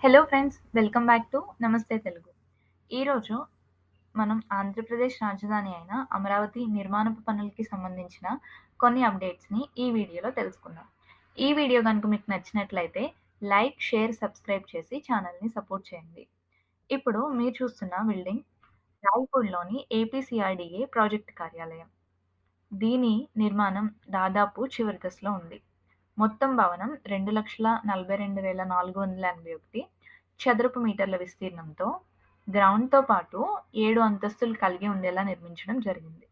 Hello friends, welcome back to నమస్తే తెలుగు. ఈరోజు మనం ఆంధ్రప్రదేశ్ రాజధాని అయిన అమరావతి నిర్మాణపు పనులకి సంబంధించిన కొన్ని అప్డేట్స్‌ని ఈ వీడియోలో తెలుసుకుందాం. ఈ వీడియో గనుక మీకు నచ్చినట్లయితే లైక్, షేర్, సబ్స్క్రైబ్ చేసి ఛానల్‌ని సపోర్ట్ చేయండి. ఇప్పుడు మీరు చూస్తున్న బిల్డింగ్ రాయపూడిలోని ఏపీసీఆర్డీఏ ప్రాజెక్ట్ కార్యాలయం. దీని నిర్మాణం దాదాపు చివరి దశలో ఉంది. మొత్తం భవనం 2,42,481 చదరపు మీటర్ల విస్తీర్ణంతో గ్రౌండ్‌తో పాటు 7 అంతస్తులు కలిగి ఉండేలా నిర్మించడం జరిగింది.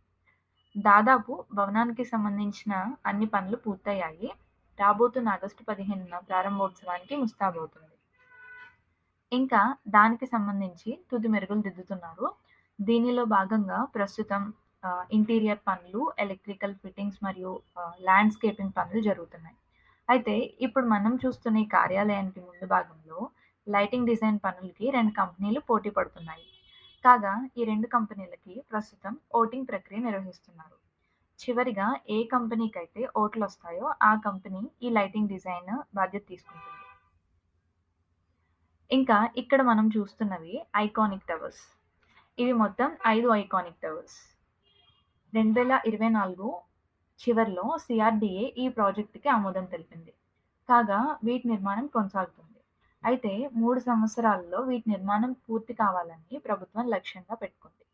దాదాపు భవనానికి సంబంధించిన అన్ని పనులు పూర్తయ్యాయి. రాబోతున్న ఆగస్టు 15న ప్రారంభోత్సవానికి ముస్తాబవుతుంది. ఇంకా దానికి సంబంధించి తుది మెరుగులు దిద్దుతున్నారు. దీనిలో భాగంగా ప్రస్తుతం ఇంటీరియర్ పనులు, ఎలక్ట్రికల్ ఫిట్టింగ్స్ మరియు ల్యాండ్‌స్కేపింగ్ పనులు జరుగుతున్నాయి. అయితే ఇప్పుడు మనం చూస్తున్న ఈ కార్యాలయానికి ముందు భాగంలో లైటింగ్ డిజైన్ పనులకి 2 కంపెనీలు పోటీ పడుతున్నాయి. కాగా ఈ 2 కంపెనీలకి ప్రస్తుతం ఓటింగ్ ప్రక్రియ నిర్వహిస్తున్నారు. చివరిగా ఏ కంపెనీకైతే ఓట్లొస్తాయో ఆ కంపెనీ ఈ లైటింగ్ డిజైన్ బాధ్యత తీసుకుంటుంది. ఇంకా ఇక్కడ మనం చూస్తున్నవి ఐకానిక్ టవర్స్. ఇవి మొత్తం 5 ఐకానిక్ టవర్స్. 2024 చివర్లో సిఆర్‌డీఏ ఈ ప్రాజెక్ట్‌కి ఆమోదం తెలిపింది. కాగా వీటి నిర్మాణం కొనసాగుతుంది. అయితే 3 సంవత్సరాలలో వీటి నిర్మాణం పూర్తి కావాలని ప్రభుత్వం లక్ష్యంగా పెట్టుకుంది.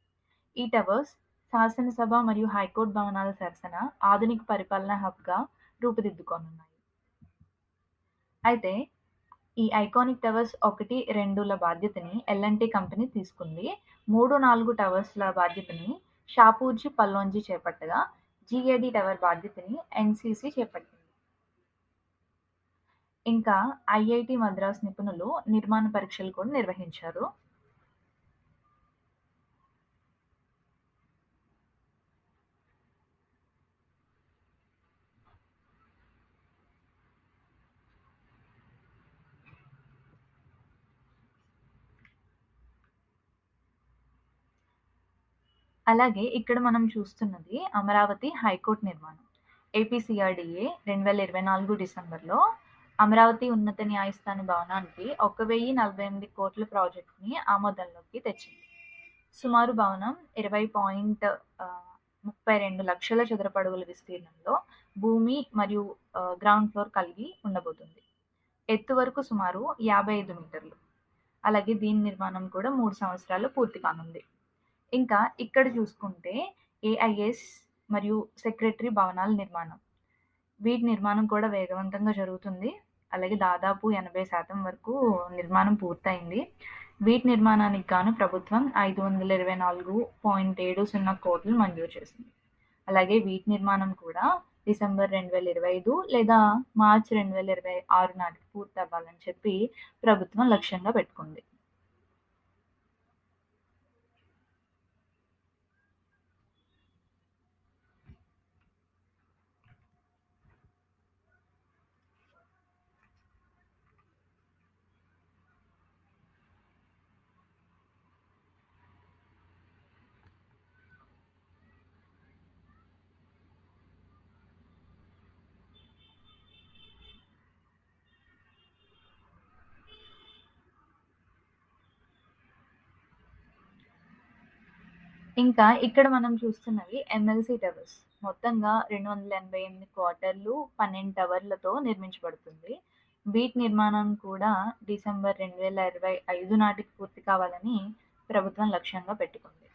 ఈ టవర్స్ శాసనసభ మరియు హైకోర్టు భవనాల సరసన ఆధునిక పరిపాలనా హబ్‌గా రూపుదిద్దుకోనున్నాయి. అయితే ఈ ఐకానిక్ టవర్స్ 1, 2ల బాధ్యతని ఎల్&టీ కంపెనీ తీసుకుంది. 3, 4 టవర్స్‌ల బాధ్యతని షాపూర్జీ పల్లోంజీ చేపట్టగా జీఏడీ టవర్ బాధ్యతని ఎన్‌సీసీ చేపట్టింది. ఇంకా ఐఐటీ మద్రాస్ నిపుణులు నిర్మాణ పరీక్షలు కూడా నిర్వహించారు. అలాగే ఇక్కడ మనం చూస్తున్నది అమరావతి హైకోర్టు నిర్మాణం. ఏపీసీఆర్‌డీఏ 2024 డిసెంబర్లో అమరావతి ఉన్నత న్యాయస్థాన భవనానికి 1,048 కోట్ల ప్రాజెక్ట్‌ని ఆమోదంలోకి తెచ్చింది. సుమారు భవనం 20.32 లక్షల చదరపు అడుగుల విస్తీర్ణంలో భూమి మరియు గ్రౌండ్ ఫ్లోర్ కలిగి ఉండబోతుంది. ఎత్తు వరకు సుమారు 55 మీటర్లు. అలాగే దీని నిర్మాణం కూడా 3 సంవత్సరాల్లో పూర్తి కానుంది. ఇంకా ఇక్కడ చూసుకుంటే ఏఐఎస్ మరియు సెక్రటరీ భవనాల నిర్మాణం. వీటి నిర్మాణం కూడా వేగవంతంగా జరుగుతుంది. అలాగే దాదాపు 80% వరకు నిర్మాణం పూర్తయింది. వీటి నిర్మాణానికి గాను ప్రభుత్వం 524.70 కోట్లు మంజూరు చేసింది. అలాగే వీటి నిర్మాణం కూడా డిసెంబర్ 2025 లేదా మార్చి 2026 నాటికి పూర్తవ్వాలని చెప్పి ప్రభుత్వం లక్ష్యంగా పెట్టుకుంది. ఇంకా ఇక్కడ మనం చూస్తున్నవి ఎమ్ఎల్సీ టవర్స్. మొత్తంగా 288 క్వార్టర్లు, 12 టవర్లతో నిర్మించబడుతుంది. వీటి నిర్మాణం కూడా డిసెంబర్ 2025 నాటికి పూర్తి కావాలని ప్రభుత్వం లక్ష్యంగా పెట్టుకుంది.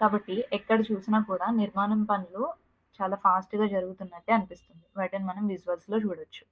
కాబట్టి ఎక్కడ చూసినా కూడా నిర్మాణం పనులు చాలా ఫాస్ట్‌గా జరుగుతున్నట్టే అనిపిస్తుంది. వాటిని మనం విజువల్స్‌లో చూడొచ్చు.